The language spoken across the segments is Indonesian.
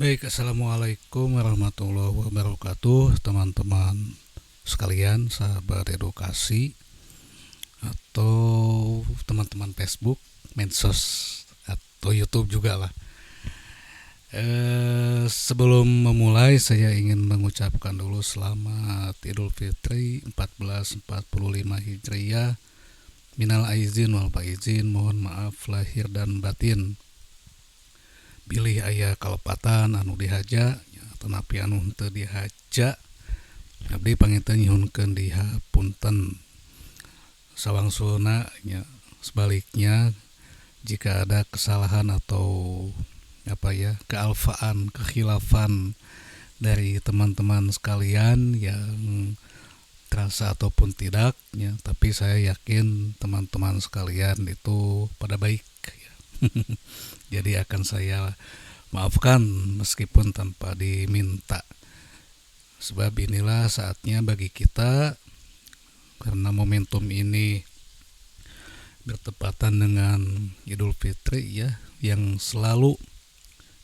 Baik, assalamualaikum warahmatullahi wabarakatuh, teman-teman sekalian, sahabat edukasi atau teman-teman Facebook, medsos atau YouTube juga lah. Sebelum memulai, saya ingin mengucapkan dulu selamat Idul Fitri 1445 Hijriah. Minal aizin wal faizin, mohon maaf lahir dan batin. Bilih aya kalepatan anu dihaja tetapi anu henteu dihaja abdi panginten nyuhunkeun dihapunten sawangsulna nya. Sebaliknya jika ada kesalahan atau kealfaan, kekhilafan dari teman-teman sekalian yang terasa ataupun tidak ya, tapi saya yakin teman-teman sekalian itu pada baik ya. Jadi akan saya maafkan meskipun tanpa diminta. Sebab inilah saatnya bagi kita, karena momentum ini bertepatan dengan Idul Fitri ya, yang selalu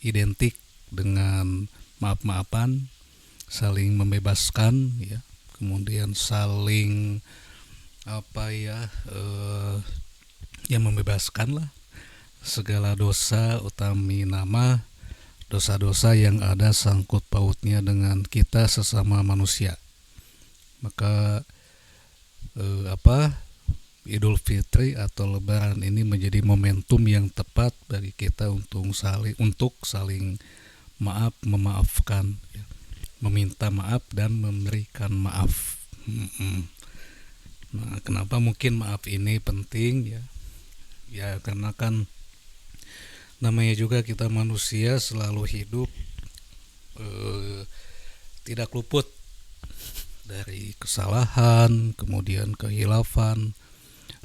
identik dengan maaf-maafan, saling membebaskan ya, kemudian saling yang membebaskan lah segala dosa, utami nama dosa-dosa yang ada sangkut pautnya dengan kita sesama manusia. Maka Idul Fitri atau Lebaran ini menjadi momentum yang tepat bagi kita untuk saling maaf, memaafkan ya. Meminta maaf dan memberikan maaf. Nah, kenapa mungkin maaf ini penting ya? Ya karena kan namanya juga kita manusia selalu hidup tidak luput dari kesalahan, kemudian kehilafan,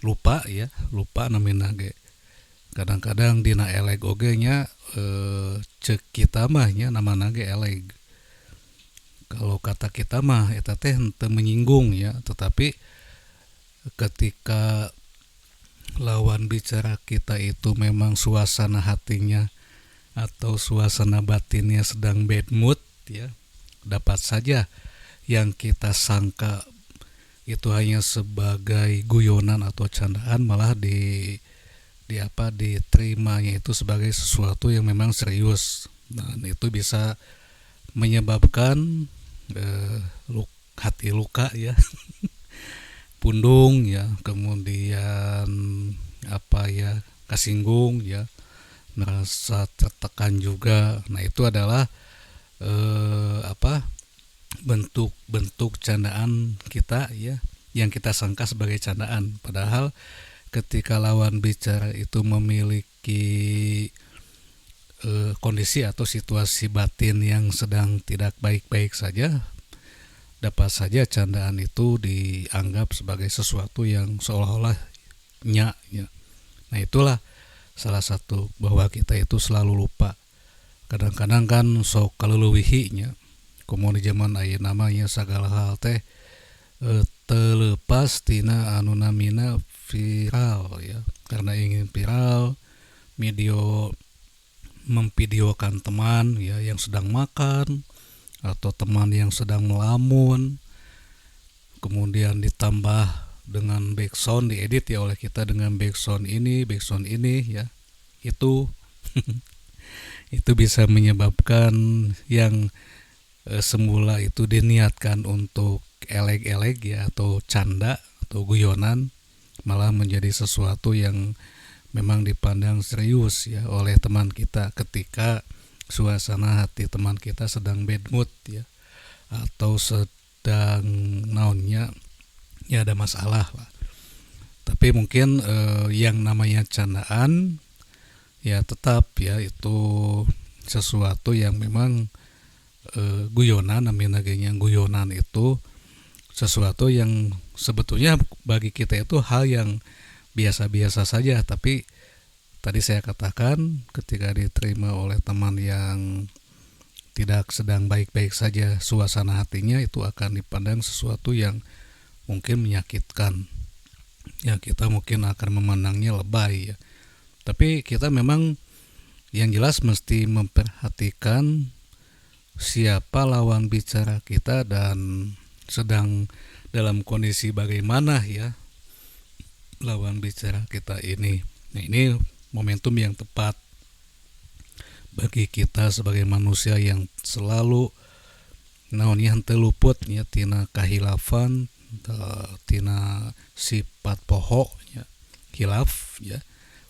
lupa namina ge. Kadang-kadang dina eleg oge nya cek kita mah nya namana ge eleg. Kalau kata kita mah eta teh henteu menyinggung ya, tetapi ketika lawan bicara kita itu memang suasana hatinya atau suasana batinnya sedang bad mood ya, dapat saja yang kita sangka itu hanya sebagai guyonan atau candaan malah diterimanya itu sebagai sesuatu yang memang serius. Dan itu bisa menyebabkan hati luka ya. Pundung ya, kemudian kasinggung ya, merasa tertekan juga. Nah itu adalah bentuk candaan kita ya, yang kita sangka sebagai candaan, padahal ketika lawan bicara itu memiliki kondisi atau situasi batin yang sedang tidak baik-baik saja, dapat saja candaan itu dianggap sebagai sesuatu yang seolah-olah nya. Nah itulah salah satu bahwa kita itu selalu lupa. Kadang-kadang kan sok kaleuweuhi nya. Komo di zaman ayeuna namanya sagala hal teh terlepas tina anu namina viral ya. Karena ingin viral, memvideokan teman ya yang sedang makan atau teman yang sedang melamun, kemudian ditambah dengan backsound, diedit ya oleh kita dengan backsound ini ya, itu itu bisa menyebabkan yang semula itu diniatkan untuk eleg-eleg ya atau canda atau guyonan malah menjadi sesuatu yang memang dipandang serius ya oleh teman kita ketika suasana hati teman kita sedang bad mood ya, atau sedang naonnya ya ada masalah lah. Tapi mungkin yang namanya candaan ya tetap ya itu sesuatu yang memang guyonan, namanya guyonan itu sesuatu yang sebetulnya bagi kita itu hal yang biasa-biasa saja, tapi tadi saya katakan ketika diterima oleh teman yang tidak sedang baik-baik saja suasana hatinya, itu akan dipandang sesuatu yang mungkin menyakitkan ya, kita mungkin akan memandangnya lebay ya. Tapi kita memang yang jelas mesti memperhatikan siapa lawan bicara kita dan sedang dalam kondisi bagaimana ya lawan bicara kita ini. Nah, ini momentum yang tepat bagi kita sebagai manusia yang selalu naonnya henteu luput nya tina kahilafan, tina sifat poho ya, hilaf ya,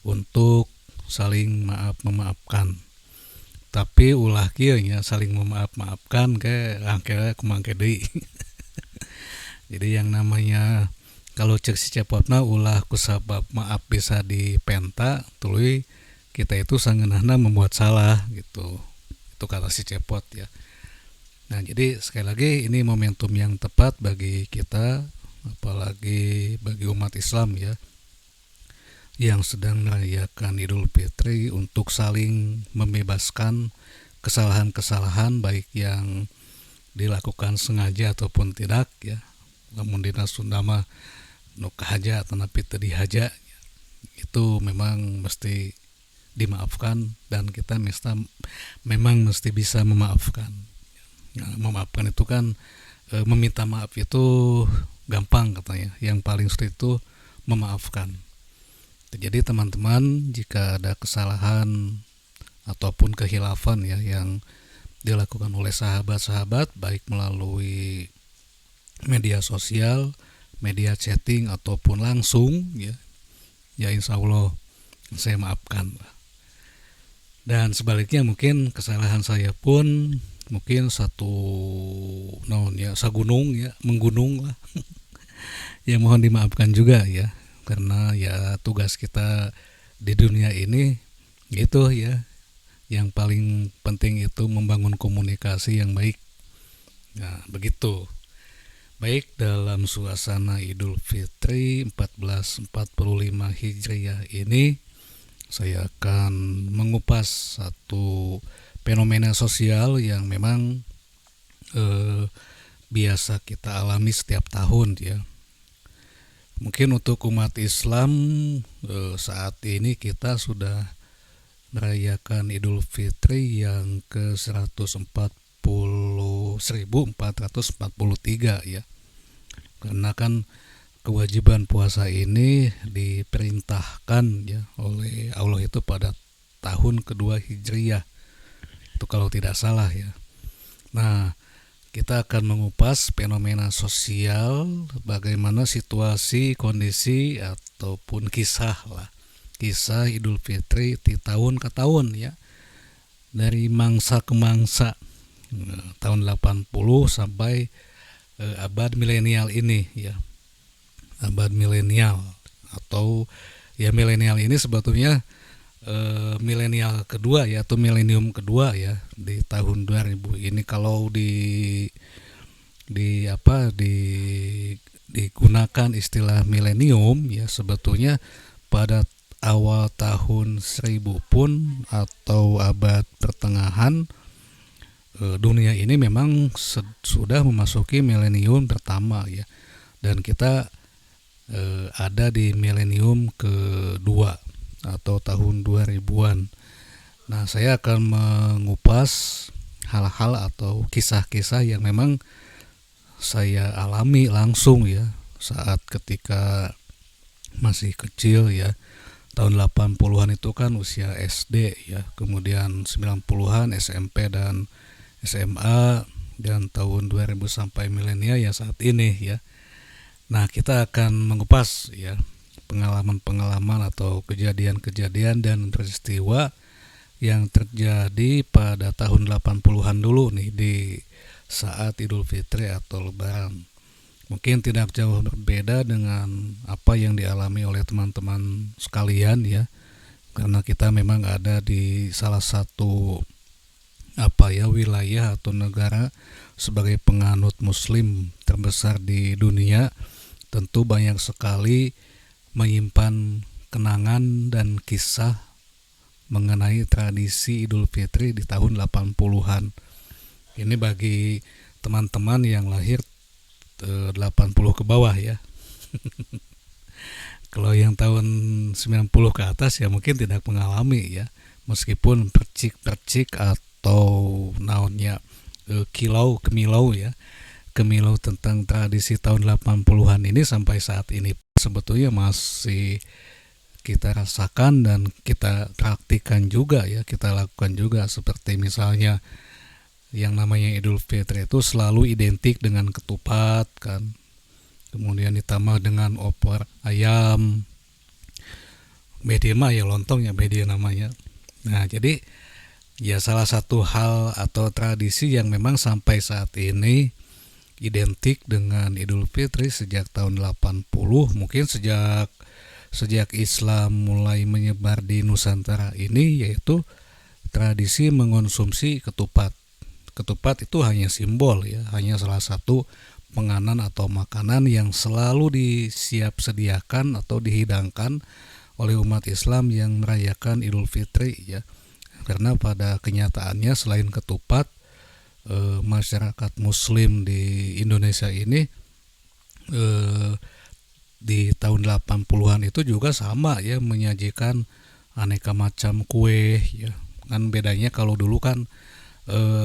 untuk saling maaf memaafkan. Tapi ulah kieu nya saling memaaf-maafkan ke angkele kumangke deui. Jadi yang namanya kalau cek si cepotna ulah kusabab maaf bisa dipenta tuluy kita itu sangeunahna membuat salah gitu. Itu kata si cepot ya. Nah, jadi sekali lagi ini momentum yang tepat bagi kita, apalagi bagi umat Islam ya, yang sedang merayakan Idul Fitri untuk saling membebaskan kesalahan-kesalahan baik yang dilakukan sengaja ataupun tidak ya. Lamun dina Sunda mah nu kahaja tanapi teu dihaja itu memang mesti dimaafkan dan kita memang mesti bisa memaafkan. Nah, memaafkan itu kan meminta maaf itu gampang katanya. Yang paling sulit itu memaafkan. Jadi teman-teman jika ada kesalahan ataupun kehilafan ya yang dilakukan oleh sahabat-sahabat baik melalui media sosial, media chatting ataupun langsung ya, ya insya Allah saya maafkan. Dan sebaliknya mungkin kesalahan saya pun mungkin satu naon ya sagunung ya menggunung lah ya mohon dimaafkan juga ya karena ya tugas kita di dunia ini gitu ya yang paling penting itu membangun komunikasi yang baik. Nah begitu baik dalam suasana Idul Fitri 1445 Hijriah ini saya akan mengupas satu fenomena sosial yang memang biasa kita alami setiap tahun ya. Mungkin untuk umat Islam saat ini kita sudah merayakan Idul Fitri yang ke 1443 ya. Karena kan kewajiban puasa ini diperintahkan ya oleh Allah itu pada tahun kedua Hijriah. Itu kalau tidak salah ya. Nah, kita akan mengupas fenomena sosial, bagaimana situasi, kondisi ataupun kisah lah. Kisah Idul Fitri di tahun ke tahun ya. Dari mangsa ke mangsa. Tahun 80 sampai abad milenial ini ya. Abad milenial atau ya milenial ini sebetulnya milenial kedua ya atau milenium kedua ya di tahun 2000 ini kalau digunakan istilah milenium ya sebetulnya pada awal tahun 1000 pun atau abad pertengahan dunia ini memang sudah memasuki milenium pertama ya dan kita ada di milenium kedua atau tahun 2000-an. Nah, saya akan mengupas hal-hal atau kisah-kisah yang memang saya alami langsung ya saat ketika masih kecil ya. Tahun 80-an itu kan usia SD ya, kemudian 90-an SMP dan SMA dan tahun 2000 sampai milenial ya saat ini ya. Nah, kita akan mengupas ya pengalaman-pengalaman atau kejadian-kejadian dan peristiwa yang terjadi pada tahun 80-an dulu nih di saat Idul Fitri atau Lebaran. Mungkin tidak jauh berbeda dengan apa yang dialami oleh teman-teman sekalian ya. Karena kita memang ada di salah satu wilayah atau negara sebagai penganut muslim terbesar di dunia. Tentu banyak sekali menyimpan kenangan dan kisah mengenai tradisi Idul Fitri di tahun 80-an. Ini bagi teman-teman yang lahir 80 ke bawah ya. Kalau yang tahun 90 ke atas ya mungkin tidak mengalami ya. Meskipun percik-percik atau naonnya kemilau ya, kemilau tentang tradisi tahun 80-an ini sampai saat ini sebetulnya masih kita rasakan dan kita praktikan juga ya, kita lakukan juga, seperti misalnya yang namanya Idul Fitri itu selalu identik dengan ketupat kan, kemudian ditambah dengan opor ayam, beda mah ya lontong ya, beda namanya. Nah jadi ya salah satu hal atau tradisi yang memang sampai saat ini identik dengan Idul Fitri sejak tahun 80, mungkin sejak sejak Islam mulai menyebar di Nusantara ini, yaitu tradisi mengonsumsi ketupat. Ketupat itu hanya simbol ya, hanya salah satu penganan atau makanan yang selalu disiap sediakan atau dihidangkan oleh umat Islam yang merayakan Idul Fitri ya. Karena pada kenyataannya selain ketupat, masyarakat Muslim di Indonesia ini di tahun 80-an itu juga sama ya, menyajikan aneka macam kue ya. Kan bedanya kalau dulu kan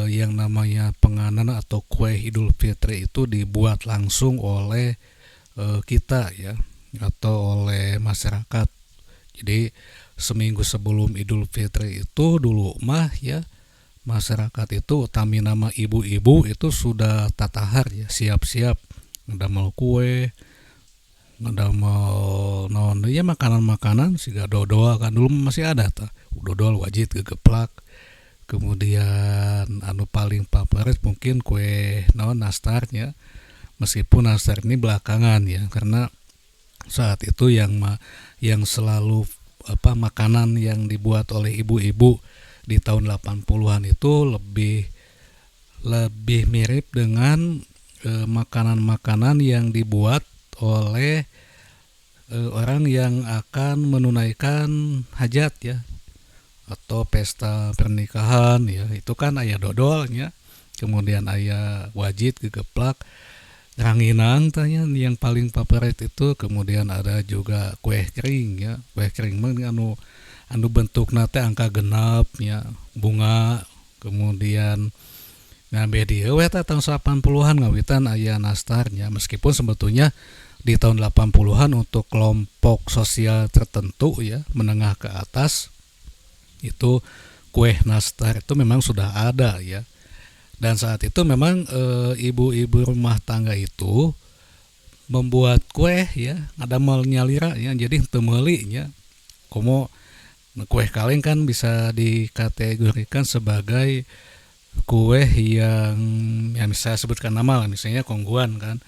yang namanya penganan atau kue Idul Fitri itu dibuat langsung oleh kita ya, atau oleh masyarakat. Jadi seminggu sebelum Idul Fitri itu dulu mah ya, masyarakat itu utami nama ibu-ibu itu sudah tatahar ya, siap-siap ngedamel kue, ngedamel non ya, makanan-makanan siga dodol kan dulu masih ada ta. Dodol wajib gegeplak. Kemudian anu paling favorit mungkin kue non nastarnya, meskipun nastar ini belakangan ya, karena saat itu yang selalu makanan yang dibuat oleh ibu-ibu di tahun 80-an itu lebih lebih mirip dengan makanan-makanan yang dibuat oleh orang yang akan menunaikan hajat ya, atau pesta pernikahan ya. Itu kan aya dodolnya, kemudian aya wajit gegeplak, ranginang tanya yang paling favorit itu, kemudian ada juga kue kering ya. Kue kering mah anu bentuk nate angka genap ya, bunga, kemudian nah bedi we tahun 80-an ngawitan aya nastarnya, meskipun sebetulnya di tahun 80-an untuk kelompok sosial tertentu ya, menengah ke atas, itu kue nastar itu memang sudah ada ya. Dan saat itu memang ibu-ibu rumah tangga itu membuat kue ya, ada nyalira ya, jadi temelinya komo kue kaleng kan bisa dikategorikan sebagai kue yang bisa sebutkan nama lah, misalnya kongguan kan.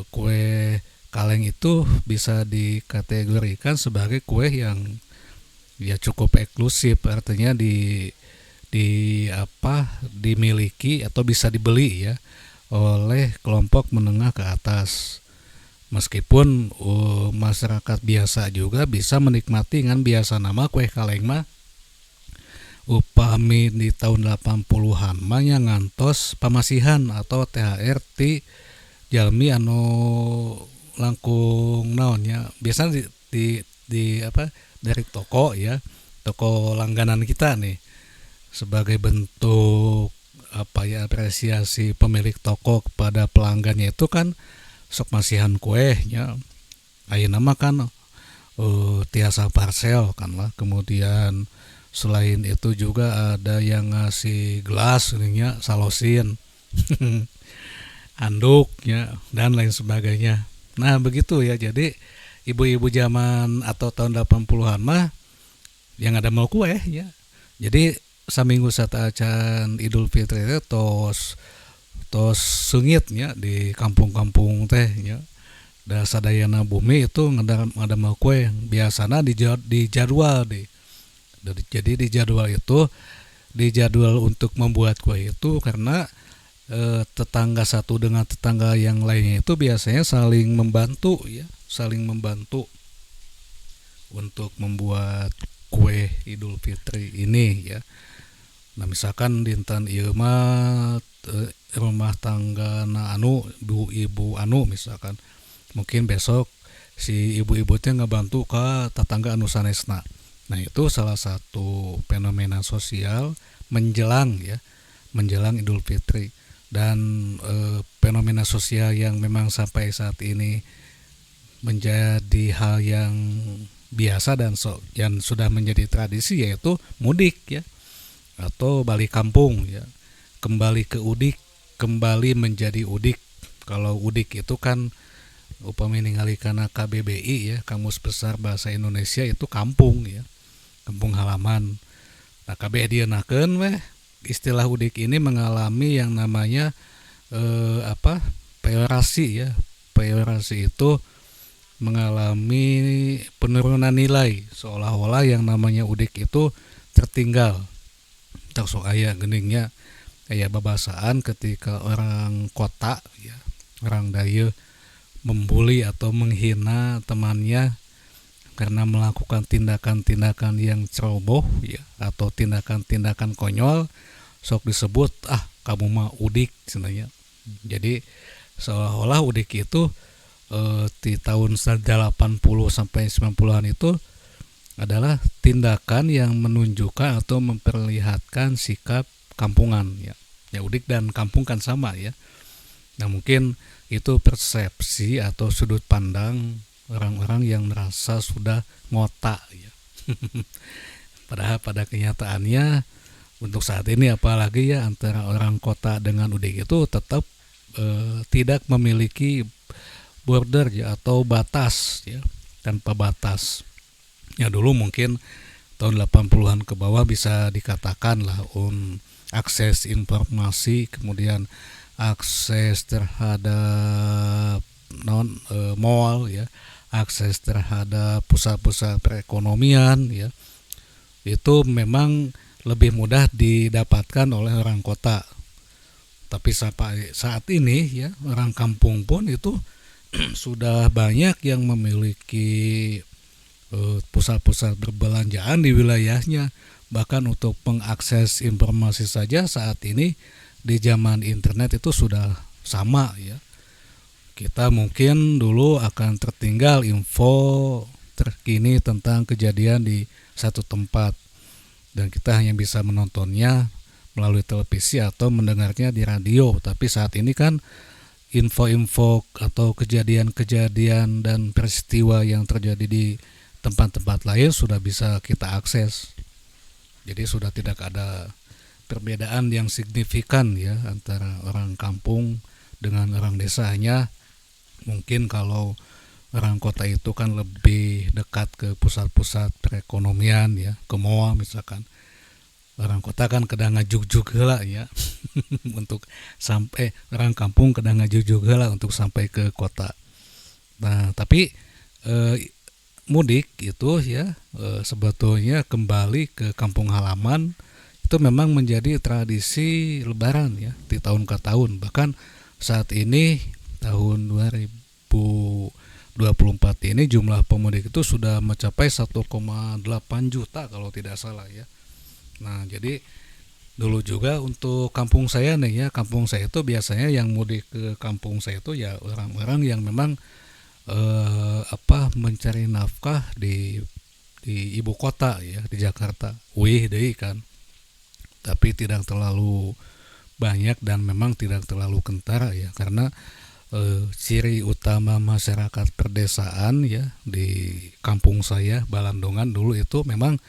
Kue kaleng itu bisa dikategorikan sebagai kue yang ya cukup eksklusif, artinya dimiliki atau bisa dibeli ya oleh kelompok menengah ke atas. Meskipun masyarakat biasa juga bisa menikmati dengan biasa nama kue kaleng mah, upami di tahun 80-an mah ngantos pamasihan atau THR ti jalmi anu langkung naonnya, biasanya di dari toko ya, toko langganan kita nih, sebagai bentuk apresiasi pemilik toko kepada pelanggannya itu kan sok masihan kue nya. Ayeuna mah kan tiasa parcel kan lah. Kemudian selain itu juga ada yang ngasih gelas nya, salosin anduknya dan lain sebagainya. Nah begitu ya, jadi ibu-ibu zaman atau tahun 80-an mah yang ada mau kue ya. Jadi saminggu sataacan Idul Fitri teh tos sengitnya di kampung-kampung teh ya. Da sadayana bumi itu ngada mau kue, biasana dijadwal jadi dijadwal itu dijadwal untuk membuat kue itu karena tetangga satu dengan tetangga yang lainnya itu biasanya saling membantu ya, saling membantu untuk membuat kue Idul Fitri ini ya. Nah misalkan dinten ieu mah rumah tangga anu ibu anu misalkan, mungkin besok si ibu-ibu teh ngebantu ke tetangga anu sanesna. Nah itu salah satu fenomena sosial menjelang ya, menjelang Idul Fitri. Dan fenomena sosial yang memang sampai saat ini menjadi hal yang biasa dan yang sudah menjadi tradisi, yaitu mudik ya, atau balik kampung ya, kembali ke udik, kembali menjadi udik. Kalau udik itu kan upami ningali kana KBBI ya, Kamus Besar Bahasa Indonesia, itu kampung ya, kampung halaman. Nah, kabeh dienakeun weh istilah udik ini mengalami yang namanya peyorasi ya. Peyorasi itu mengalami penurunan nilai, seolah-olah yang namanya udik itu tertinggal. Tak sok aya geningnya kayak babasaan ketika orang kota ya, orang daya membuli atau menghina temannya karena melakukan tindakan-tindakan yang ceroboh ya, atau tindakan-tindakan konyol, sok disebut kamu mah udik sebenarnya. Jadi seolah-olah udik itu di tahun 80 sampai 90-an itu adalah tindakan yang menunjukkan atau memperlihatkan sikap kampungan ya. Ya, udik dan kampung kan sama ya. Nah, mungkin itu persepsi atau sudut pandang orang-orang yang merasa sudah ngotak ya. Padahal pada kenyataannya untuk saat ini, apalagi ya, antara orang kota dengan udik itu tetap tidak memiliki border ya, atau batas ya, tanpa batas. Ya, dulu mungkin tahun 80-an ke bawah bisa dikatakan lah akses informasi, kemudian akses terhadap mall ya, akses terhadap pusat-pusat perekonomian ya, itu memang lebih mudah didapatkan oleh orang kota. Tapi sampai saat ini ya, orang kampung pun itu sudah banyak yang memiliki pusat-pusat perbelanjaan di wilayahnya. Bahkan untuk mengakses informasi saja saat ini di zaman internet itu sudah sama ya. Kita mungkin dulu akan tertinggal info terkini tentang kejadian di satu tempat, dan kita hanya bisa menontonnya melalui televisi atau mendengarnya di radio. Tapi saat ini kan info-info atau kejadian-kejadian dan peristiwa yang terjadi di tempat-tempat lain sudah bisa kita akses. Jadi sudah tidak ada perbedaan yang signifikan ya antara orang kampung dengan orang desa. Hanya mungkin kalau orang kota itu kan lebih dekat ke pusat-pusat perekonomian ya, ke mall misalkan. Orang kota kan kedang ngajugjug heula ya untuk sampai, orang kampung kedang ngajugjug heula untuk sampai ke kota. Nah, tapi mudik itu ya sebetulnya kembali ke kampung halaman itu memang menjadi tradisi lebaran ya di tahun ke tahun. Bahkan saat ini tahun 2024 ini jumlah pemudik itu sudah mencapai 1,8 juta kalau tidak salah ya. Nah, jadi dulu juga untuk kampung saya nih ya, kampung saya itu biasanya yang mudik ke kampung saya itu ya orang-orang yang memang mencari nafkah di ibu kota ya, di Jakarta. Wih deui kan. Tapi tidak terlalu banyak dan memang tidak terlalu kentara ya, karena ciri utama masyarakat perdesaan ya di kampung saya Balandongan dulu itu memang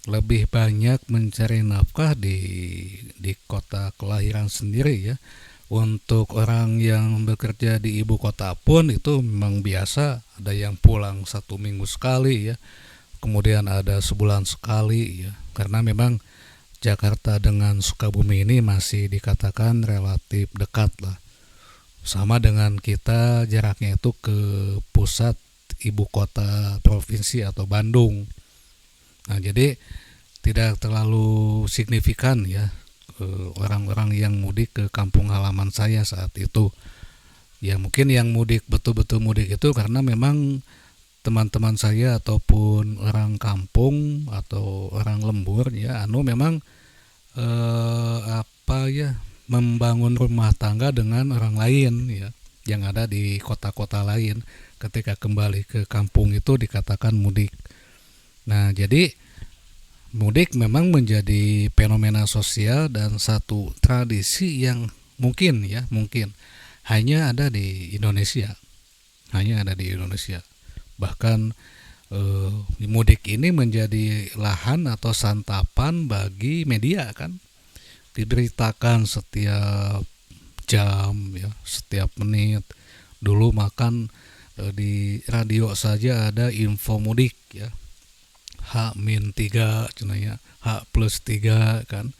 lebih banyak mencari nafkah di kota kelahiran sendiri ya. Untuk orang yang bekerja di ibu kota pun itu memang biasa, ada yang pulang 1 minggu sekali ya, kemudian ada sebulan sekali ya, karena memang Jakarta dengan Sukabumi ini masih dikatakan relatif dekat lah. Sama dengan kita jaraknya itu ke pusat ibu kota provinsi atau Bandung. Nah, jadi tidak terlalu signifikan ya orang-orang yang mudik ke kampung halaman saya saat itu. Ya, mungkin yang mudik betul-betul mudik itu karena memang teman-teman saya ataupun orang kampung atau orang lembur ya, memang membangun rumah tangga dengan orang lain ya yang ada di kota-kota lain. Ketika kembali ke kampung itu dikatakan mudik. Nah, jadi mudik memang menjadi fenomena sosial dan satu tradisi yang mungkin hanya ada di Indonesia, bahkan mudik ini menjadi lahan atau santapan bagi media kan, diberitakan setiap jam ya, setiap menit. Dulu makan di radio saja ada info mudik ya, H-3 cenanya, H+3 kan.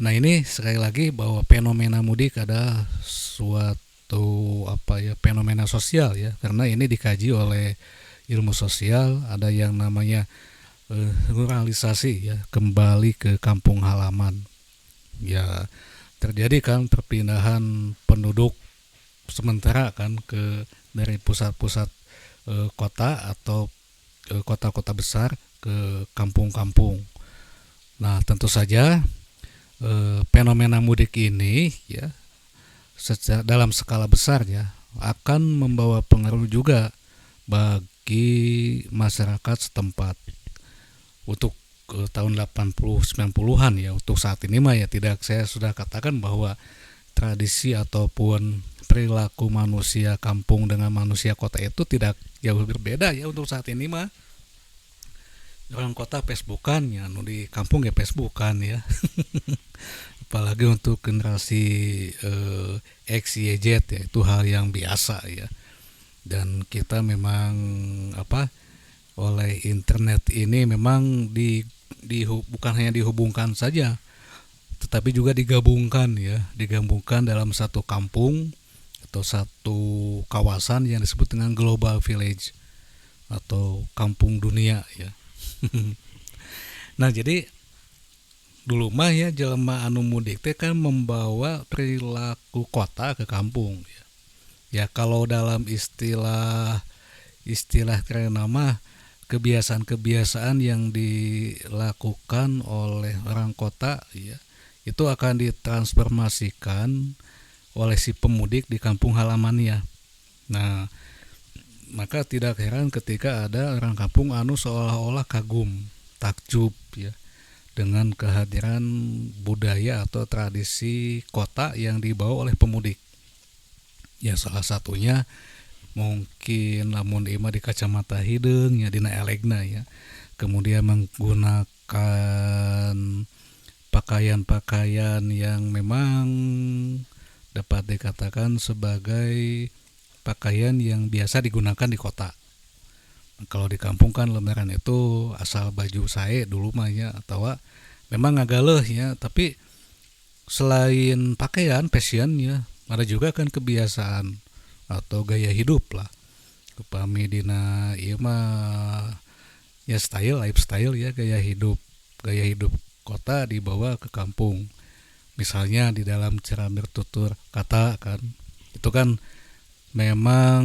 Nah, ini sekali lagi bahwa fenomena mudik ada suatu fenomena sosial ya, karena ini dikaji oleh ilmu sosial, ada yang namanya ruralisasi ya, kembali ke kampung halaman. Ya, terjadi kan perpindahan penduduk sementara kan dari pusat-pusat kota atau kota-kota besar ke kampung-kampung. Nah, tentu saja fenomena mudik ini ya dalam skala besar ya akan membawa pengaruh juga bagi masyarakat setempat untuk tahun 80-90-an ya. Untuk saat ini mah ya tidak, saya sudah katakan bahwa tradisi ataupun perilaku manusia kampung dengan manusia kota itu tidak jauh berbeda ya. Untuk saat ini mah orang kota Facebookan ya, di kampung ya Facebookan ya. Apalagi untuk generasi X, Y, Z ya, itu hal yang biasa ya. Dan kita memang oleh internet ini memang bukan hanya dihubungkan saja, tetapi juga digabungkan dalam satu kampung atau satu kawasan yang disebut dengan global village atau kampung dunia ya. Nah, jadi dulu mah ya jelema anu mudik teh kan membawa perilaku kota ke kampung ya. Ya kalau dalam istilah keren nama kebiasaan-kebiasaan yang dilakukan oleh orang kota ya, itu akan ditransformasikan oleh si pemudik di kampung halamannya. Nah, maka tidak heran ketika ada orang kampung anu seolah-olah kagum, takjub ya, dengan kehadiran budaya atau tradisi kota yang dibawa oleh pemudik. Ya salah satunya mungkin lamun ima di Kacamata Hideung ya, dina Elegna ya. Kemudian menggunakan pakaian-pakaian yang memang dapat dikatakan sebagai pakaian yang biasa digunakan di kota. Kalau di kampung kan lembaran itu asal baju sae dulu mah ya, atau memang ngagaleuh ya, tapi selain pakaian fashion ya, ada juga kan kebiasaan atau gaya hidup lah. Upami dina ieu mah ya lifestyle ya, gaya hidup kota dibawa ke kampung. Misalnya di dalam cara bertutur kata kan, itu kan memang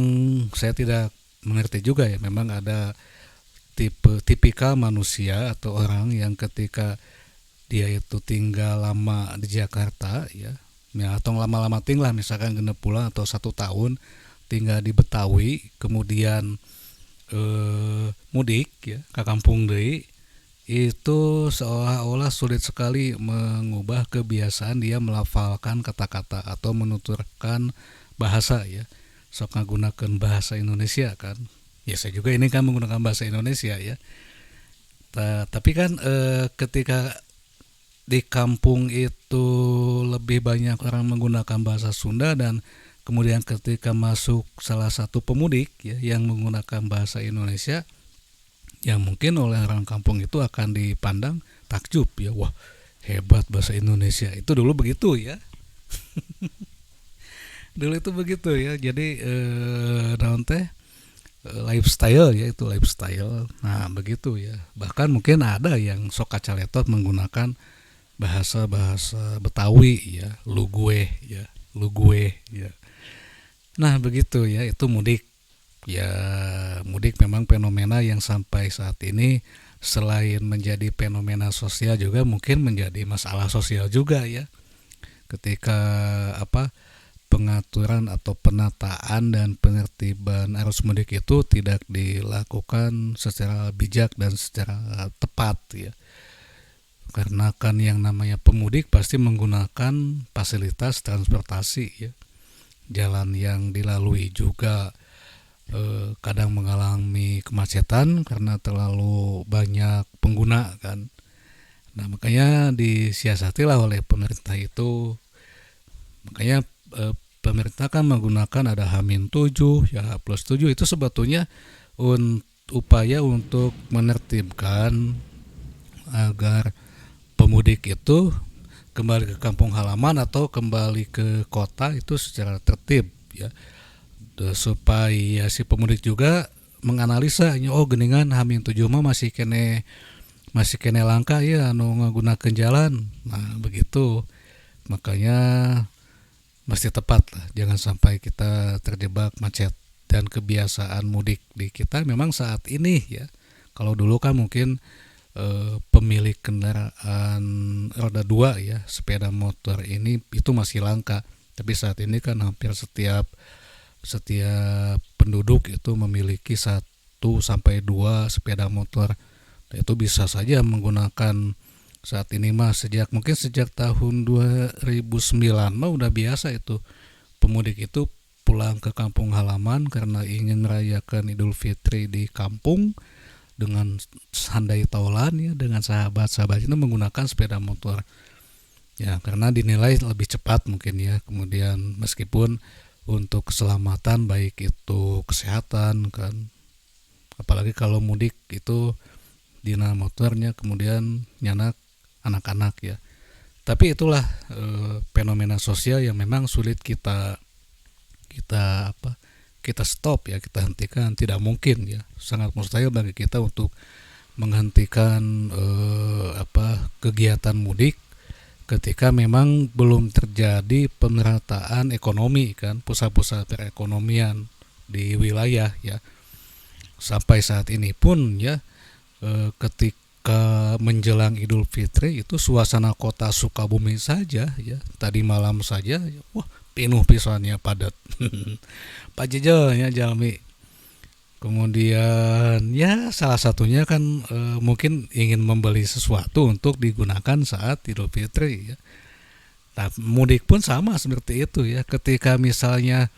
saya tidak mengerti juga ya, memang ada tipikal manusia atau orang yang ketika dia itu tinggal lama di Jakarta ya atau lama-lama tinggal misalkan 6 bulan atau 1 tahun tinggal di Betawi, kemudian mudik ya ke kampung deui, itu seolah-olah sulit sekali mengubah kebiasaan dia melafalkan kata-kata atau menuturkan bahasa ya. Sok ngagunakeun bahasa Indonesia kan. Ya saya juga ini kan menggunakan bahasa Indonesia ya. Tapi kan ketika di kampung itu lebih banyak orang menggunakan bahasa Sunda, dan kemudian ketika masuk salah satu pemudik ya yang menggunakan bahasa Indonesia, yang mungkin oleh orang kampung itu akan dipandang takjub ya, wah hebat bahasa Indonesia. Itu dulu begitu ya. Dulu itu begitu ya. Jadi lifestyle ya, itu lifestyle. Nah begitu ya. Bahkan mungkin ada yang sok kacaletot menggunakan bahasa Betawi ya, lu gue ya. Nah begitu ya, itu mudik. Ya mudik memang fenomena yang sampai saat ini selain menjadi fenomena sosial juga mungkin menjadi masalah sosial juga ya. Ketika pengaturan atau penataan dan penertiban arus mudik itu tidak dilakukan secara bijak dan secara tepat ya. karena kan yang namanya pemudik pasti menggunakan fasilitas transportasi ya. Jalan yang dilalui juga kadang mengalami kemacetan karena terlalu banyak pengguna kan. Nah makanya disiasatilah oleh pemerintah itu. Makanya pemerintah kan menggunakan ada H-7 ya H+7 itu sebetulnya upaya untuk menertibkan agar pemudik itu kembali ke kampung halaman atau kembali ke kota itu secara tertib ya. Supaya si pemudik juga menganalisa oh geningan H-7 mah masih kene langka ya anu ngagunakeun jalan. Nah begitu makanya mesti tepat lah, jangan sampai kita terjebak macet. Dan kebiasaan mudik di kita memang saat ini ya, kalau dulu kan mungkin pemilik kendaraan roda 2 ya sepeda motor ini itu masih langka, tapi saat ini kan hampir setiap penduduk itu memiliki 1 sampai 2 sepeda motor. Nah, itu bisa saja menggunakan saat ini mah mungkin sejak tahun 2009 mah udah biasa itu pemudik itu pulang ke kampung halaman karena ingin merayakan Idul Fitri di kampung dengan handai taulan ya dengan sahabat-sahabat itu menggunakan sepeda motor ya karena dinilai lebih cepat mungkin ya. Kemudian meskipun untuk keselamatan baik itu kesehatan kan, apalagi kalau mudik itu dina motornya kemudian nyanak anak-anak ya. Tapi itulah fenomena sosial yang memang sulit kita stop ya, kita hentikan. Tidak mungkin ya, sangat mustahil bagi kita untuk menghentikan kegiatan mudik ketika memang belum terjadi pemerataan ekonomi kan, pusat-pusat perekonomian di wilayah ya. Sampai saat ini pun ya ketika menjelang Idul Fitri itu suasana kota Sukabumi saja ya, tadi malam saja wah penuh pisannya padat. Pak Jejo ya Jalmi. Kemudian ya salah satunya kan mungkin ingin membeli sesuatu untuk digunakan saat Idul Fitri ya. Nah, mudik pun sama seperti itu ya. Ketika misalnya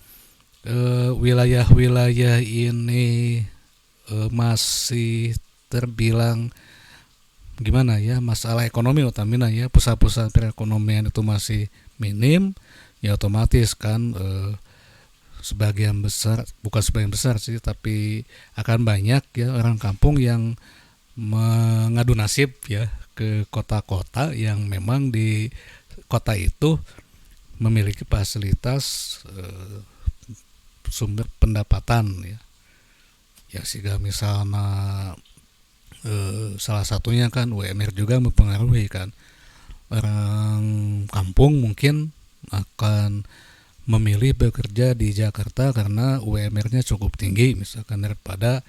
wilayah-wilayah ini masih terbilang gimana ya, masalah ekonomi utamanya ya, pusat-pusat perekonomian itu masih minim ya, otomatis kan sebagian besar, bukan sebagian besar sih, tapi akan banyak ya orang kampung yang mengadu nasib ya ke kota-kota yang memang di kota itu memiliki fasilitas sumber pendapatan ya. Ya sehingga misalnya salah satunya kan UMR juga mempengaruhi kan. Orang kampung mungkin akan memilih bekerja di Jakarta karena UMR-nya cukup tinggi misalkan daripada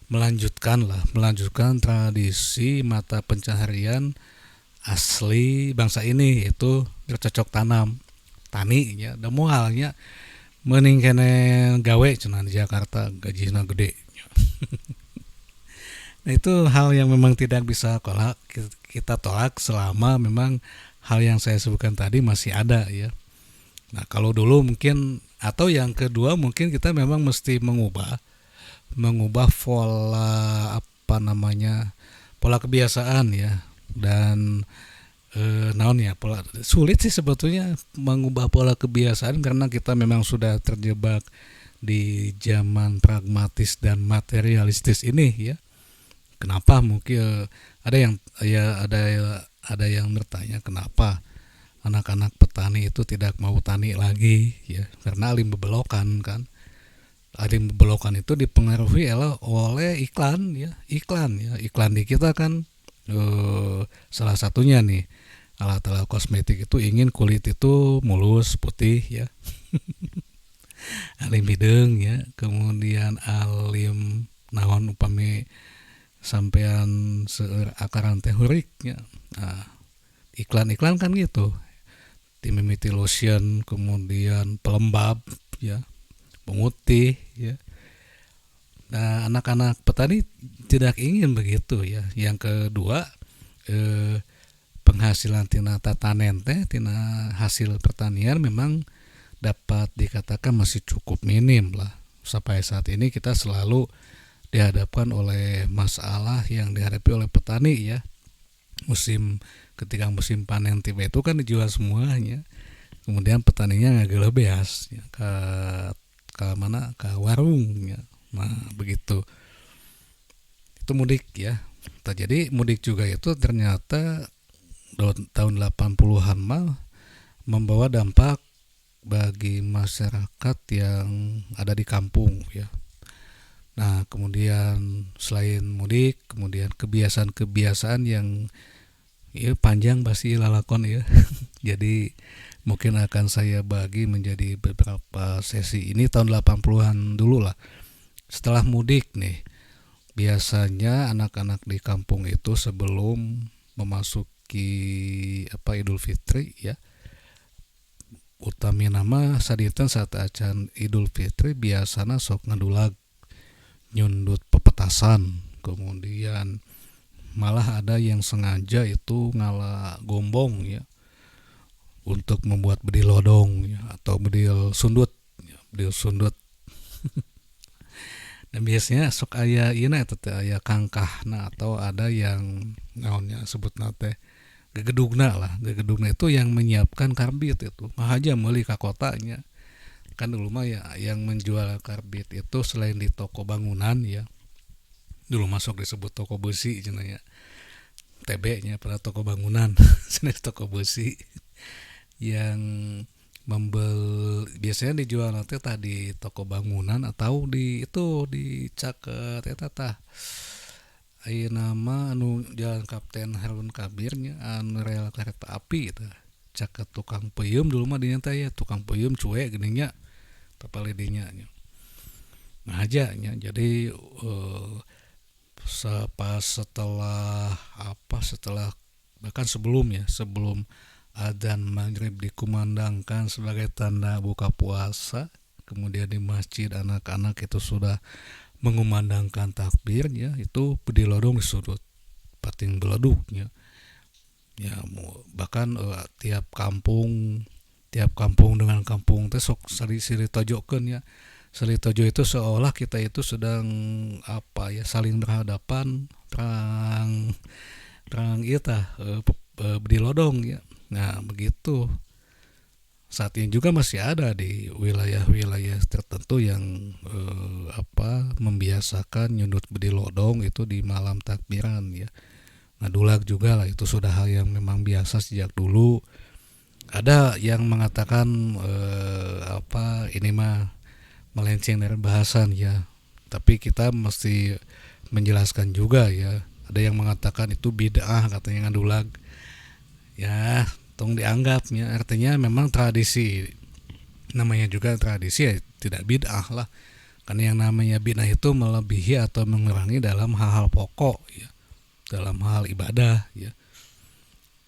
melanjutkan tradisi mata pencaharian asli bangsa ini, yaitu bercocok tanam tani ya. Da moalnya mending kene gawe cenah di Jakarta gajina gede. Nah itu hal yang memang tidak bisa kita tolak selama memang hal yang saya sebutkan tadi masih ada ya. Nah kalau dulu mungkin, atau yang kedua mungkin kita memang mesti mengubah pola pola kebiasaan ya. Dan sulit sih sebetulnya mengubah pola kebiasaan karena kita memang sudah terjebak di zaman pragmatis dan materialistis ini ya. Kenapa mungkin ada yang bertanya kenapa anak-anak petani itu tidak mau tani lagi ya, karena alim bebelokan kan. Alim bebelokan itu dipengaruhi oleh iklan di kita kan. Salah satunya nih alat-alat kosmetik itu ingin kulit itu mulus putih ya. Alim hidung ya, kemudian alim naon upami sampean seueur akaran teh heurik ya. Nah, iklan-iklan kan gitu. Timimiti lotion, kemudian pelembab ya, pemutih ya. Nah, anak-anak petani tidak ingin begitu ya. Yang kedua, eh, penghasilan tina tatanen teh tina hasil pertanian memang dapat dikatakan masih cukup minim lah. Sampai saat ini kita selalu dihadapkan oleh masalah yang dihadapi oleh petani ya. Ketika musim panen tiba itu kan dijual semuanya. Kemudian petaninya ngagelebeas ya, ke mana ke warungnya. Nah, begitu. Itu mudik ya. Jadi mudik juga itu ternyata tahun 80-an mah membawa dampak bagi masyarakat yang ada di kampung ya. Nah, kemudian selain mudik, kemudian kebiasaan-kebiasaan yang ya panjang pasti lalakon ya. Jadi mungkin akan saya bagi menjadi beberapa sesi. Ini tahun 80-an dulu lah. Setelah mudik nih, biasanya anak-anak di kampung itu sebelum memasuki Idul Fitri ya, utami nama saditen saat acan Idul Fitri biasanya sok ngadulag nyundut pepetasan, kemudian malah ada yang sengaja itu ngalah gombong ya untuk membuat bedil lodong ya, atau bedil sundut ya, bedil sundut. Dan biasanya sok aya ieu eta teh aya kangkahna atau ada yang naonnya sebut nate gegedugna lah. Gegedugna itu yang menyiapkan karbit itu mah aja meuli ka kotanya. Kan dulu mah ya yang menjual karbit itu selain di toko bangunan ya, dulu masuk disebut toko besi cenah ya, TB-nya pada toko bangunan jenis toko besi yang biasanya dijual nanti tadi toko bangunan atau di itu di caket eta tah aya nama anu Jalan Kapten Harun Kabirnya anu rel kereta api itu caket tukang peuyeum dulu mah dinya teh ya tukang peuyeum cuek geuning nya tepali dinya nya. Nah aja nya jadi pas setelah bahkan sebelum adzan maghrib dikumandangkan sebagai tanda buka puasa, kemudian di masjid anak-anak itu sudah mengumandangkan takbirnya, itu bedil lodong disudut pating beleduknya ya. Bahkan tiap kampung dengan kampung teh sok sari tojokeun ya. Sari tojo itu seolah kita itu sedang saling berhadapan terang terang ieu tah bedil lodong ya. Nah, begitu. Saat ini juga masih ada di wilayah-wilayah tertentu yang membiasakan nyundut bedil lodong itu di malam takbiran ya. Ngadulag juga lah itu sudah hal yang memang biasa sejak dulu. Ada yang mengatakan ini mah melenceng dari bahasan ya. Tapi kita mesti menjelaskan juga ya. Ada yang mengatakan itu bid'ah katanya ngadulag. Ya, tong dianggapnya artinya memang tradisi. Namanya juga tradisi ya tidak bid'ah lah. Karena yang namanya bid'ah itu melebihi atau mengurangi dalam hal-hal pokok ya. Dalam hal ibadah ya.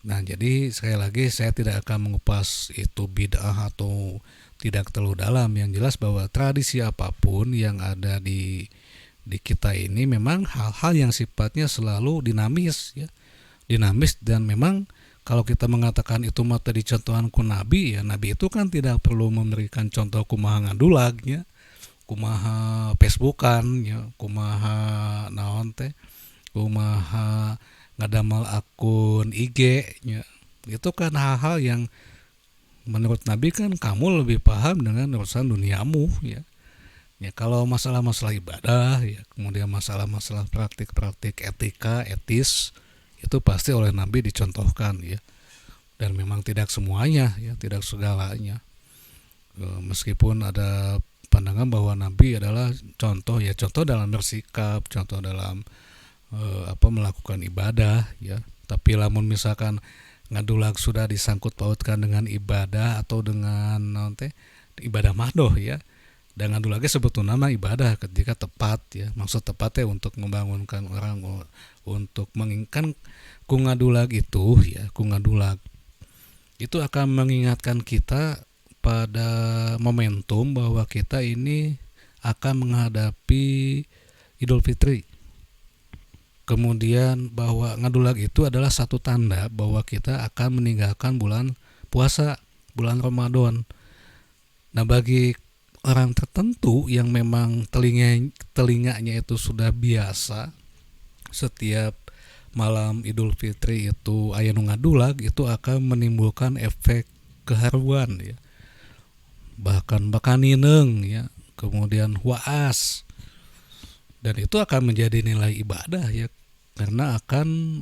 Nah, jadi sekali lagi saya tidak akan mengupas itu bid'ah atau tidak terlalu dalam. Yang jelas bahwa tradisi apapun yang ada di kita ini memang hal-hal yang sifatnya selalu dinamis ya. Dinamis dan memang kalau kita mengatakan itu mata dicontohan ku Nabi ya, Nabi itu kan tidak perlu memberikan contoh kumaha ngadulagnya, kumaha Facebookan ya, kumaha naon teh, kumaha ngadamel akun IG nya. Itu kan hal-hal yang menurut Nabi kan kamu lebih paham dengan urusan duniamu ya. Ya kalau masalah-masalah ibadah ya, kemudian masalah-masalah praktik-praktik etika, etis itu pasti oleh Nabi dicontohkan ya. Dan memang tidak semuanya ya, tidak segalanya. Meskipun ada pandangan bahwa Nabi adalah contoh dalam bersikap, contoh dalam melakukan ibadah ya. Tapi lamun misalkan ngadulag sudah disangkut pautkan dengan ibadah atau dengan ibadah mahdoh ya. Dan ngadulagnya sebetulnya nama ibadah ketika tepat ya. Maksud tepatnya untuk membangunkan orang, untuk menginginkan kungadulag itu ya, kungadulag itu akan mengingatkan kita pada momentum bahwa kita ini akan menghadapi Idul Fitri. Kemudian bahwa ngadulag itu adalah satu tanda bahwa kita akan meninggalkan bulan puasa, bulan Ramadan. Nah, bagi orang tertentu yang memang telinganya itu sudah biasa setiap malam Idul Fitri itu aya nu ngadulag, itu akan menimbulkan efek keharuan ya. Bahkan bakanineng ya, kemudian waas, dan itu akan menjadi nilai ibadah ya, karena akan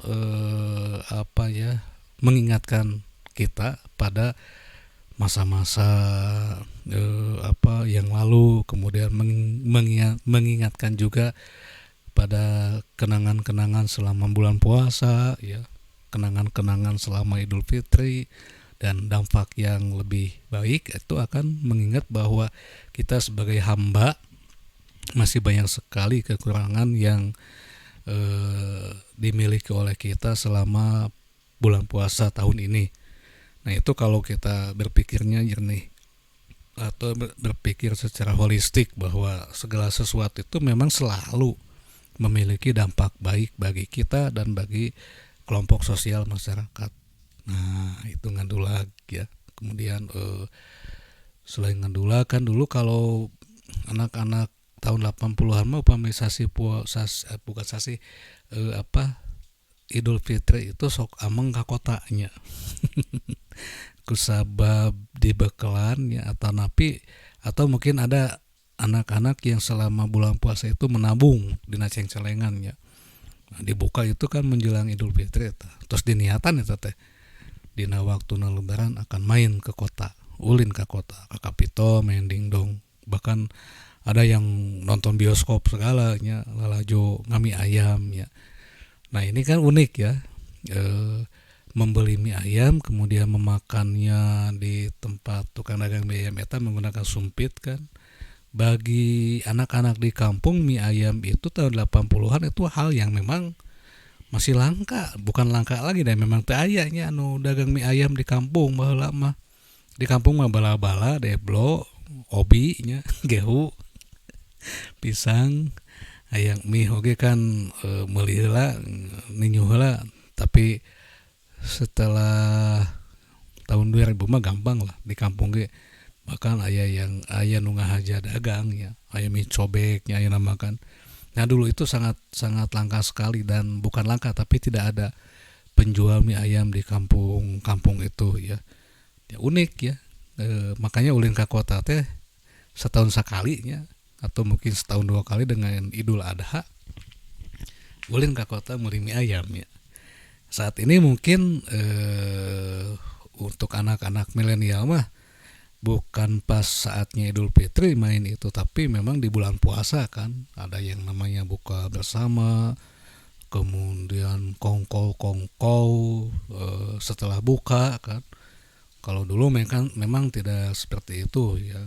mengingatkan kita pada masa-masa yang lalu, kemudian mengingatkan juga pada kenangan-kenangan selama bulan puasa ya, kenangan-kenangan selama Idul Fitri, dan dampak yang lebih baik itu akan mengingat bahwa kita sebagai hamba masih banyak sekali kekurangan yang dimiliki oleh kita selama bulan puasa tahun ini. Nah, itu kalau kita berpikirnya jernih atau berpikir secara holistik bahwa segala sesuatu itu memang selalu memiliki dampak baik bagi kita dan bagi kelompok sosial masyarakat. Nah, itu ngadulag ya. Kemudian selain ngadulag kan dulu kalau anak-anak tahun 80-an mah upami sasi bukan sasi Idul Fitri itu sok ameng ka kotanya. Kusabab dibekelan ya, atau mungkin ada anak-anak yang selama bulan puasa itu menabung dina ceng-celengan ya. Nah, dibuka itu kan menjelang Idul Fitri terus diniatan eta teh dina waktuna lebaran akan main ke kota, ulin ke kota, ke Kapito main dingdong. Bahkan ada yang nonton bioskop segalanya, lalajo ngami ayam ya. Nah, ini kan unik ya, membeli mie ayam kemudian memakannya di tempat tukang dagang mie ayam eta menggunakan sumpit kan. Bagi anak-anak di kampung, mie ayam itu tahun 80-an itu hal yang memang masih langka, bukan langka lagi dan memang teu aya nya anu dagang mie ayam di kampung baheula mah. Di kampung mah bala-bala, deblo, obi nya, gehu, pisang, hayang mie oge kan meuli heula, ninyu heula, tapi setelah tahun 2000 mah gampang lah di kampung ge. Bahkan aya nu ngahaja dagang ya, aya mie cobeknya aya namakan. Nah, dulu itu sangat langka sekali, dan bukan langka tapi tidak ada penjual mie ayam di kampung itu ya. Ya unik ya. Makanya ulin ka kota teh setahun sekali nya, atau mungkin setahun 2 kali dengan Idul Adha. Ulin ka kota meuli mie ayam ya. Saat ini mungkin untuk anak-anak milenial mah bukan pas saatnya Idul Fitri main itu, tapi memang di bulan puasa kan ada yang namanya buka bersama, kemudian kongkow setelah buka kan. Kalau dulu memang tidak seperti itu ya.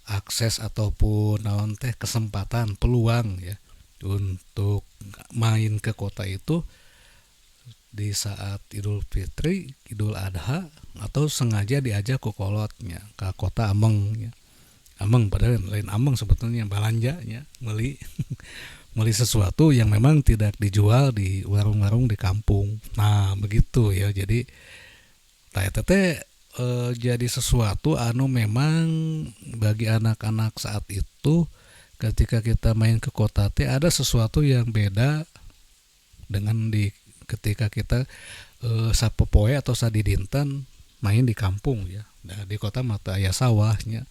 Akses ataupun naon teh kesempatan, peluang ya untuk main ke kota itu di saat Idul Fitri, Idul Adha, atau sengaja diajak ke kolotnya ke kota ameng ya. Ameng padahal lain ameng sebetulnya, balanjanya beli beli sesuatu yang memang tidak dijual di warung-warung di kampung. Nah, begitu ya. Jadi eta teh jadi sesuatu anu memang bagi anak-anak saat itu ketika kita main ke kota teh ada sesuatu yang beda dengan ketika kita sapopoe atau sadidinten main di kampung ya. Nah, di kota mata aya sawahnya,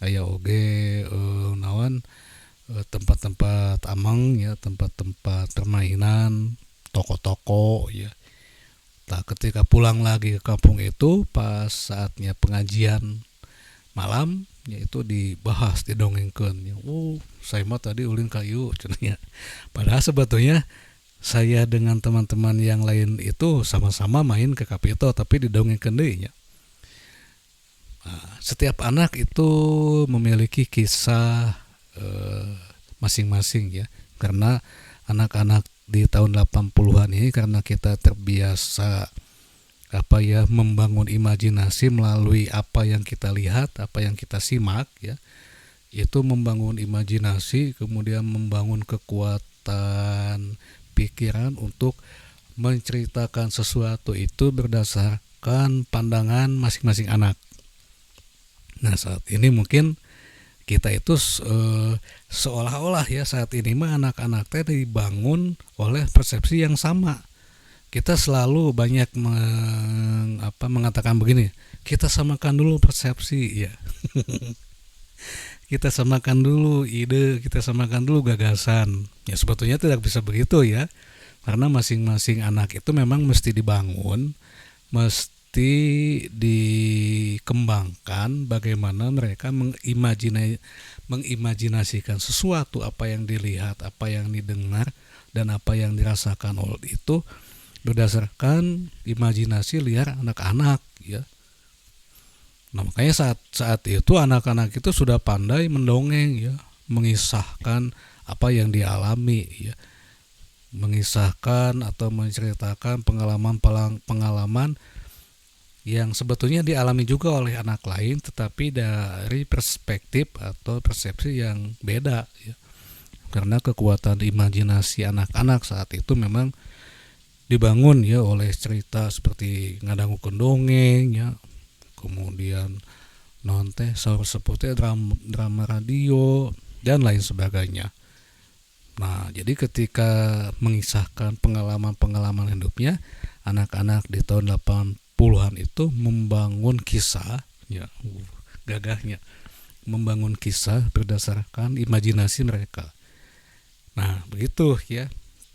aya oge naon tempat-tempat ameng ya, tempat-tempat permainan, toko-toko ya. Nah, ketika pulang lagi ke kampung itu pas saatnya pengajian malam yaitu dibahas, didongengkeun ya. Saya mah tadi ulin ka ieu cenah. Padahal sebetulnya saya dengan teman-teman yang lain itu sama-sama main ke Kapito tapi didongengkeun deui nya. Nah, setiap anak itu memiliki kisah masing-masing ya, karena anak-anak di tahun 80-an ini karena kita terbiasa membangun imajinasi melalui apa yang kita lihat, apa yang kita simak ya. itu membangun imajinasi, kemudian membangun kekuatan pikiran untuk menceritakan sesuatu itu berdasarkan pandangan masing-masing anak. Nah, saat ini mungkin kita itu seolah-olah ya saat ini mah anak-anak teh dibangun oleh persepsi yang sama. Kita selalu banyak mengatakan begini, kita samakan dulu persepsi ya. Kita samakan dulu ide, kita samakan dulu gagasan. Ya sebetulnya tidak bisa begitu ya. Karena masing-masing anak itu memang mesti dibangun, mesti dikembangkan bagaimana mereka mengimajinasikan sesuatu, apa yang dilihat, apa yang didengar, dan apa yang dirasakan oleh itu berdasarkan imajinasi liar anak-anak ya. Nah, makanya saat itu anak-anak itu sudah pandai mendongeng ya, mengisahkan apa yang dialami ya, mengisahkan atau menceritakan pengalaman yang sebetulnya dialami juga oleh anak lain, tetapi dari perspektif atau persepsi yang beda ya. Karena kekuatan imajinasi anak-anak saat itu memang dibangun ya oleh cerita seperti ngadangukeun dongeng ya, kemudian nonton saur seputih drama radio dan lain sebagainya. Nah, jadi ketika mengisahkan pengalaman-pengalaman hidupnya, anak-anak di tahun 80-an itu membangun kisah ya, gagahnya membangun kisah berdasarkan imajinasi mereka. Nah, begitu ya.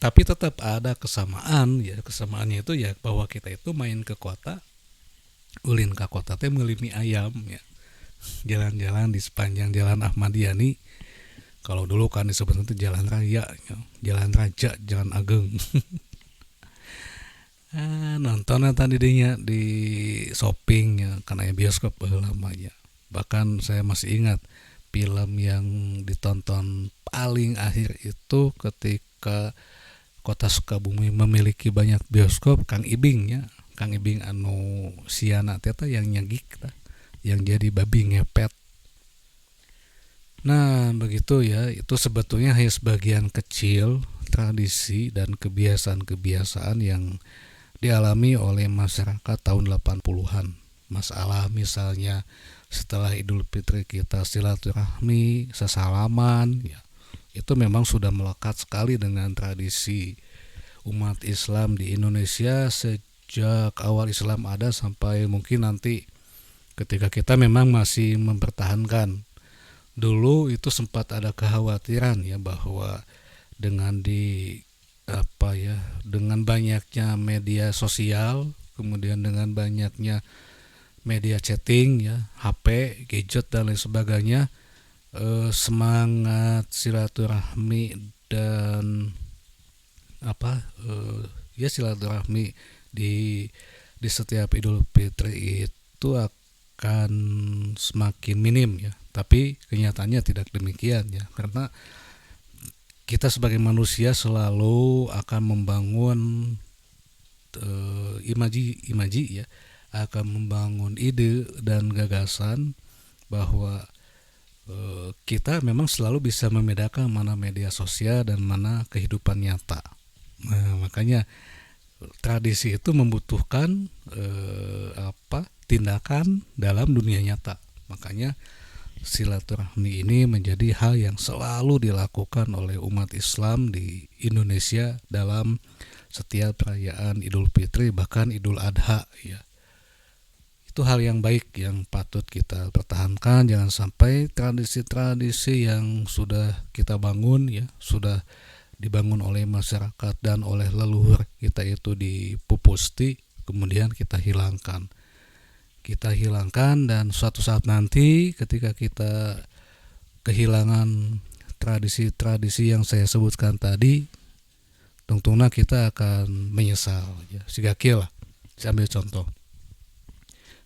Tapi tetap ada kesamaan ya, kesamaannya itu ya bahwa kita itu main ke kota, ulin ke kota teh meuli mie ayam ya. Jalan-jalan di sepanjang Jalan Ahmad Yani. Kalau dulu kan disebut itu Jalan Raya, ya. Jalan Raja, Jalan Ageng. Nontonnya tadi di shopping ya, karena bioskop lama ya. Bahkan saya masih ingat film yang ditonton paling akhir itu ketika Kota Sukabumi memiliki banyak bioskop, Kang Ibing ya. Kang Ibing anu siana teta yang nyagik yang jadi babi ngepet. Nah, begitu ya. Itu sebetulnya hanya sebagian kecil tradisi dan kebiasaan-kebiasaan yang dialami oleh masyarakat tahun 80-an. Masalah misalnya setelah Idul Fitri kita silaturahmi, sesalaman ya. Itu memang sudah melekat sekali dengan tradisi umat Islam di Indonesia sejak awal Islam ada sampai mungkin nanti ketika kita memang masih mempertahankan. Dulu itu sempat ada kekhawatiran ya bahwa dengan dengan banyaknya media sosial, kemudian dengan banyaknya media chatting ya, HP, gadget dan lain sebagainya, semangat silaturahmi dan silaturahmi di setiap Idul Fitri itu akan semakin minim ya. Tapi kenyataannya tidak demikian ya, karena kita sebagai manusia selalu akan membangun imaji ya, akan membangun ide dan gagasan bahwa kita memang selalu bisa membedakan mana media sosial dan mana kehidupan nyata. Nah, makanya tradisi itu membutuhkan tindakan dalam dunia nyata. Makanya silaturahmi ini menjadi hal yang selalu dilakukan oleh umat Islam di Indonesia dalam setiap perayaan Idul Fitri, bahkan Idul Adha ya. Itu hal yang baik yang patut kita pertahankan. Jangan sampai tradisi-tradisi yang sudah kita bangun ya, sudah dibangun oleh masyarakat dan oleh leluhur kita itu dipupusti, kemudian kita hilangkan dan suatu saat nanti ketika kita kehilangan tradisi-tradisi yang saya sebutkan tadi, tentunya kita akan menyesal ya. Sigakil lah, saya ambil contoh.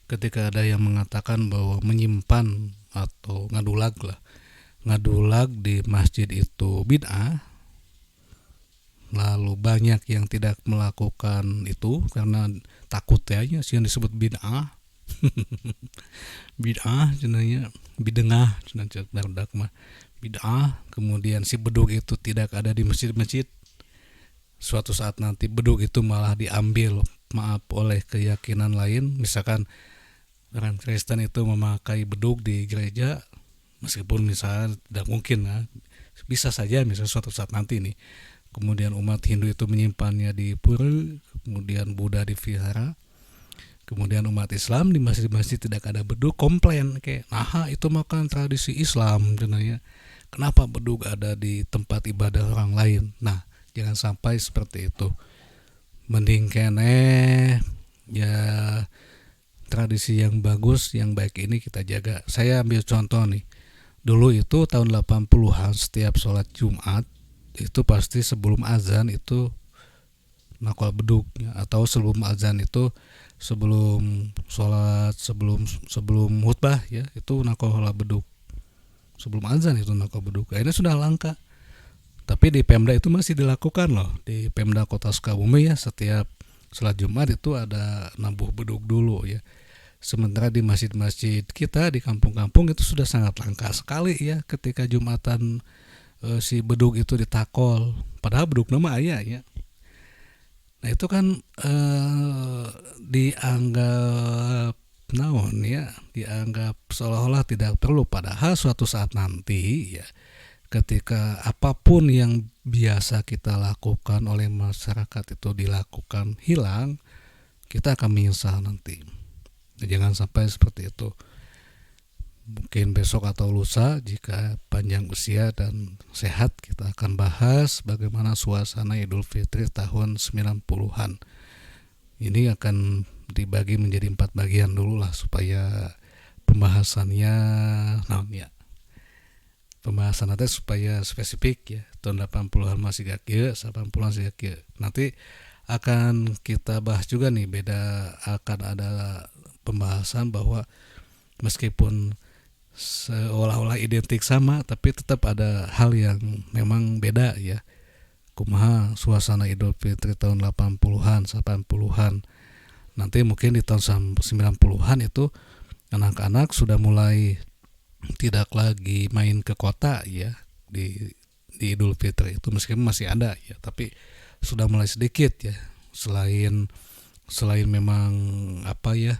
Ketika ada yang mengatakan bahwa menyimpan atau ngadulag di masjid itu bid'ah, lalu banyak yang tidak melakukan itu karena takut ya yang disebut bid'ah, Bid'ah cenanya, bidengah cenah cek barudak mah. Bid'ah, kemudian si bedug itu tidak ada di masjid-masjid. Suatu saat nanti bedug itu malah diambil, maaf, oleh keyakinan lain. Misalkan orang Kristen itu memakai bedug di gereja, meskipun misalnya tidak mungkin ya, bisa saja misalnya suatu saat nanti nih. Kemudian umat Hindu itu menyimpannya di pura, kemudian Buddha di vihara, kemudian umat Islam di masjid-masjid tidak ada bedug, komplain kayak, nah itu makan tradisi Islam cenanya. Kenapa bedug ada di tempat ibadah orang lain? Nah, jangan sampai seperti itu. Mending kene ya, tradisi yang bagus, yang baik ini kita jaga. Saya ambil contoh nih. Dulu itu tahun 80-an setiap sholat Jumat itu pasti sebelum azan itu nakal bedug ya, atau sebelum azan itu sebelum sholat, sebelum khutbah ya, itu nakal bedug. Sebelum azan itu nakal bedug. Akhirnya sudah langka. Tapi di Pemda itu masih dilakukan loh. Di Pemda Kota Sukabumi ya, setiap sholat Jumat itu ada nabuh bedug dulu ya. Sementara di masjid-masjid kita di kampung-kampung itu sudah sangat langka sekali ya ketika Jumatan si bedug itu ditakol. Padahal bedug nama aya ya. Nah itu kan dianggap naon ya, dianggap seolah-olah tidak perlu. Padahal suatu saat nanti ya, ketika apapun yang biasa kita lakukan oleh masyarakat itu dilakukan hilang, kita akan menyesal nanti. Jangan sampai seperti itu. Mungkin besok atau lusa jika panjang usia dan sehat kita akan bahas bagaimana suasana Idul Fitri tahun 90-an. Ini akan dibagi menjadi 4 bagian dulu lah supaya pembahasannya ya. Pembahasan nanti supaya spesifik ya. Tahun 80-an masih gak kieu, 80-an masih gak kieu. Nanti akan kita bahas juga nih, beda, akan ada pembahasan bahwa meskipun seolah-olah identik sama tapi tetap ada hal yang memang beda ya. Kumaha suasana Idul Fitri tahun 80-an, 80-an. Nanti mungkin di tahun 90-an itu anak-anak sudah mulai tidak lagi main ke kota ya di Idul Fitri itu, meskipun masih ada ya, tapi sudah mulai sedikit ya. Selain memang apa ya,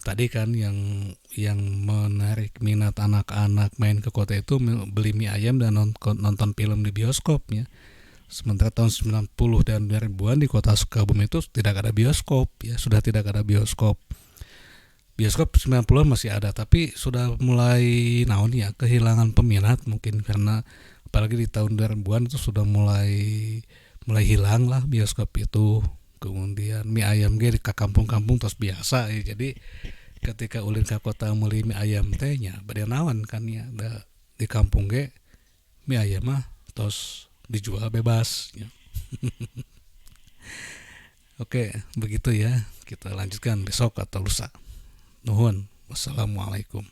tadi kan yang menarik minat anak-anak main ke kota itu beli mie ayam dan nonton film di bioskop ya. Sementara tahun 90 dan 2000-an di kota Sukabumi itu tidak ada bioskop ya, sudah tidak ada bioskop. Bioskop 90-an masih ada tapi sudah mulai naon ya, kehilangan peminat mungkin karena apalagi di tahun 2000-an itu sudah mulai hilang lah bioskop itu. Kemudian mie ayam ge di kampung-kampung tos biasa ya. Jadi ketika ulin ke kota meuli mie ayam teh nya bade naon kan ya, da di kampung ge mie ayam mah tos dijual bebas ya. Oke, begitu ya. Kita lanjutkan besok atau lusa. Nuhun. Wassalamualaikum.